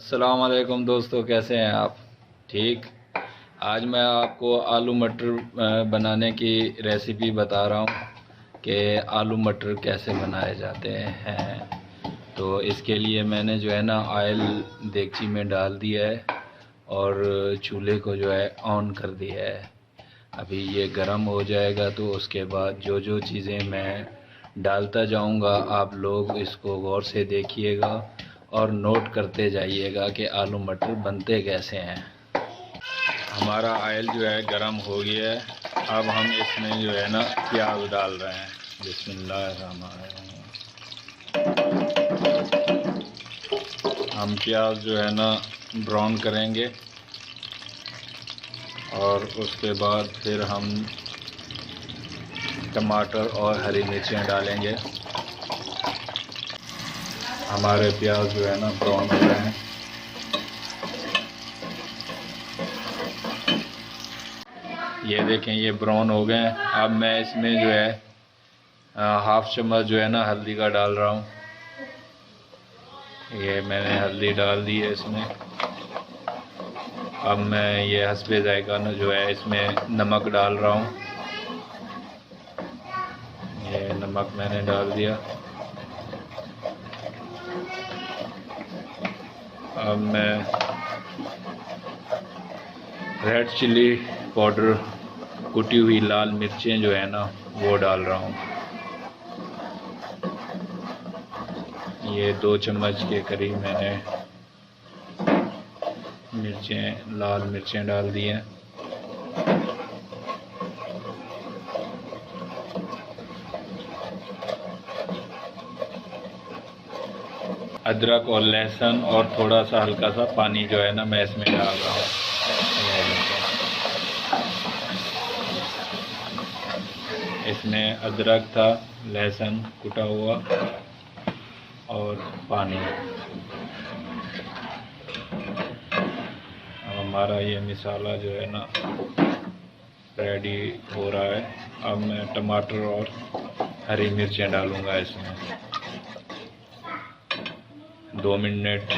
अस्सलाम वालेकुम दोस्तों, कैसे हैं आप? ठीक। आज मैं आपको आलू मटर बनाने की रेसिपी बता रहा हूँ कि आलू मटर कैसे बनाए जाते हैं। तो इसके लिए मैंने जो है ना ऑयल देगची में डाल दिया है और चूल्हे को जो है ऑन कर दिया है। अभी ये गर्म हो जाएगा तो उसके बाद जो जो चीज़ें मैं डालता जाऊंगा आप लोग इसको गौर से देखिएगा और नोट करते जाइएगा कि आलू मटर बनते कैसे हैं। हमारा ऑयल जो है गर्म हो गया है। अब हम इसमें जो है ना प्याज डाल रहे हैं। बिस्मिल्लाहिर्रहमानिर्रहीम। हम प्याज जो है ना ब्राउन करेंगे और उसके बाद फिर हम टमाटर और हरी मिर्चें डालेंगे। हमारे प्याज जो है ना ब्राउन हो रहे हैं। ये देखें, ये ब्राउन हो गए हैं। अब मैं इसमें जो है हाफ चम्मच जो है ना हल्दी का डाल रहा हूँ। ये मैंने हल्दी डाल दी है इसमें। अब मैं ये हस्बे जायका ना जो है इसमें नमक डाल रहा हूँ। ये नमक मैंने डाल दिया। अब मैं रेड चिली पाउडर, कुटी हुई लाल मिर्चें जो है ना वो डाल रहा हूँ। ये 2 चम्मच के करीब मैंने लाल मिर्चें डाल दी हैं। अदरक और लहसुन और थोड़ा सा हल्का सा पानी जो है ना मैं इसमें डाल रहा हूँ। इसमें अदरक था, लहसुन कुटा हुआ और पानी। हमारा ये मसाला जो है ना रेडी हो रहा है। अब मैं टमाटर और हरी मिर्चें डालूँगा इसमें। 2 मिनट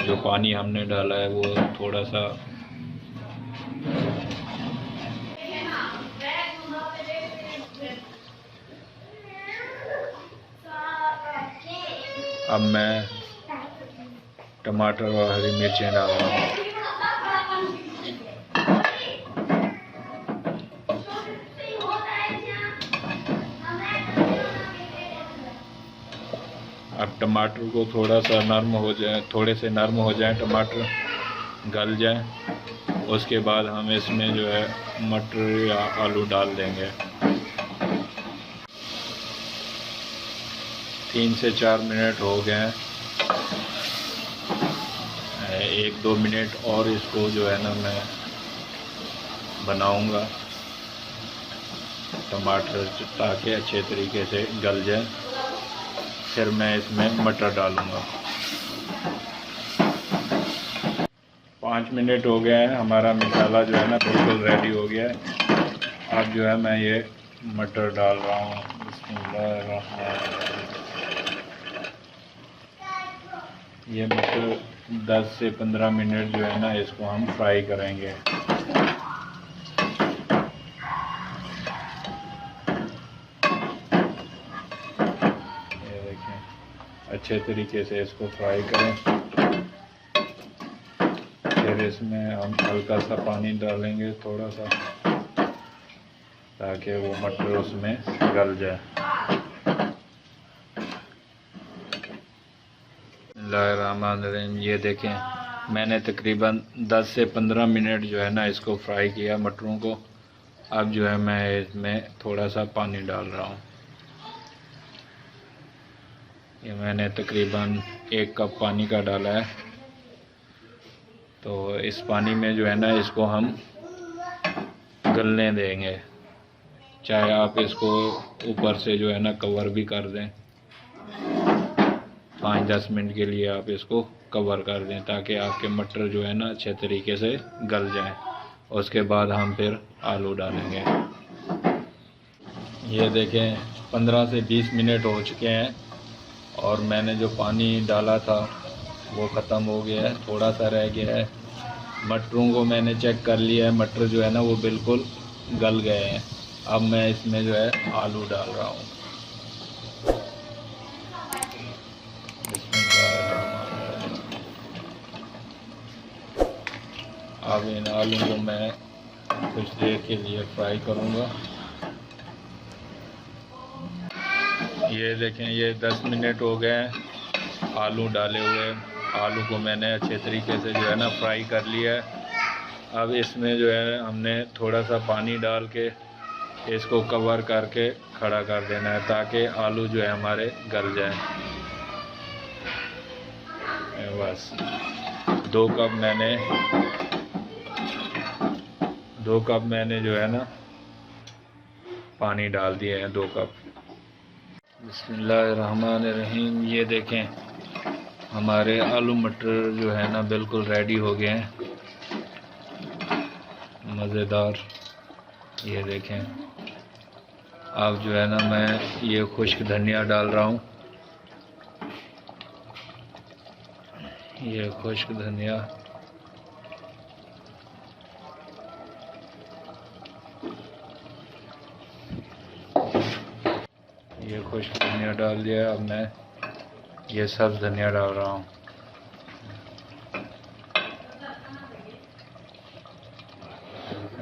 जो पानी हमने डाला है वो थोड़ा सा अब मैं टमाटर और हरी मिर्चें डाल रहा हूँ। अब टमाटर को थोड़ा सा नरम हो जाए, थोड़े से नरम हो जाए, टमाटर गल जाए, उसके बाद हम इसमें जो है मटर या आलू डाल देंगे। 3 से 4 मिनट हो गए हैं। 1-2 मिनट और इसको जो है ना मैं बनाऊंगा टमाटर ताकि अच्छे तरीके से गल जाए। फिर मैं इसमें मटर डालूंगा। 5 मिनट हो गए हैं। हमारा मसाला जो है ना बिल्कुल रेडी हो गया है। अब जो है मैं ये मटर डाल रहा हूँ। ये मटर 10 से 15 मिनट जो है ना इसको हम फ्राई करेंगे। ये देखें, अच्छे तरीके से इसको फ्राई करें। फिर इसमें हम हल्का सा पानी डालेंगे, थोड़ा सा, ताकि वो मटर उसमें गल जाए। ये देखें, मैंने तकरीबन 10 से 15 मिनट जो है ना इसको फ्राई किया मटरों को। अब जो है मैं इसमें थोड़ा सा पानी डाल रहा हूँ। ये मैंने तकरीबन 1 कप पानी का डाला है। तो इस पानी में जो है ना इसको हम गलने देंगे। चाहे आप इसको ऊपर से जो है ना कवर भी कर दें, 5-10 मिनट के लिए आप इसको कवर कर दें ताकि आपके मटर जो है ना अच्छे तरीके से गल जाएं। उसके बाद हम फिर आलू डालेंगे। ये देखें, 15 से 20 मिनट हो चुके हैं और मैंने जो पानी डाला था वो ख़त्म हो गया है, थोड़ा सा रह गया है। मटरों को मैंने चेक कर लिया है, मटर जो है ना वो बिल्कुल गल गए हैं। अब मैं इसमें जो है आलू डाल रहा हूँ। अब इन आलू को मैं कुछ देर के लिए फ्राई करूँगा। ये देखें, ये 10 मिनट हो गए हैं आलू डाले हुए। आलू को मैंने अच्छे तरीके से जो है ना फ्राई कर लिया है। अब इसमें जो है हमने थोड़ा सा पानी डाल के इसको कवर करके खड़ा कर देना है ताकि आलू जो है हमारे गल जाए। बस 2 कप मैंने जो है ना पानी डाल दिए हैं, 2 कप। बिस्मिल्लाहिर्रहमानिर्रहीम। ये देखें हमारे आलू मटर जो है ना बिल्कुल रेडी हो गए हैं, मज़ेदार। ये देखें, अब जो है ना मैं ये खुश्क धनिया डाल रहा हूँ। ये खुश्क धनिया, ये खुश्क धनिया डाल दिया। अब मैं ये सब्ज़ धनिया डाल रहा हूँ।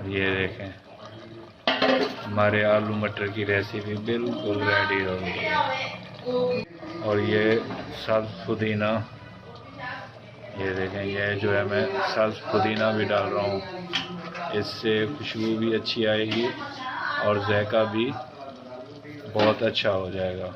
ये देखें हमारे आलू मटर की रेसिपी बिल्कुल रेडी हो गई। और ये सब्ज़ पुदीना, ये देखें, ये जो है मैं सब्ज़ पुदीना भी डाल रहा हूँ। इससे खुशबू भी अच्छी आएगी और जायका भी बहुत अच्छा हो जाएगा।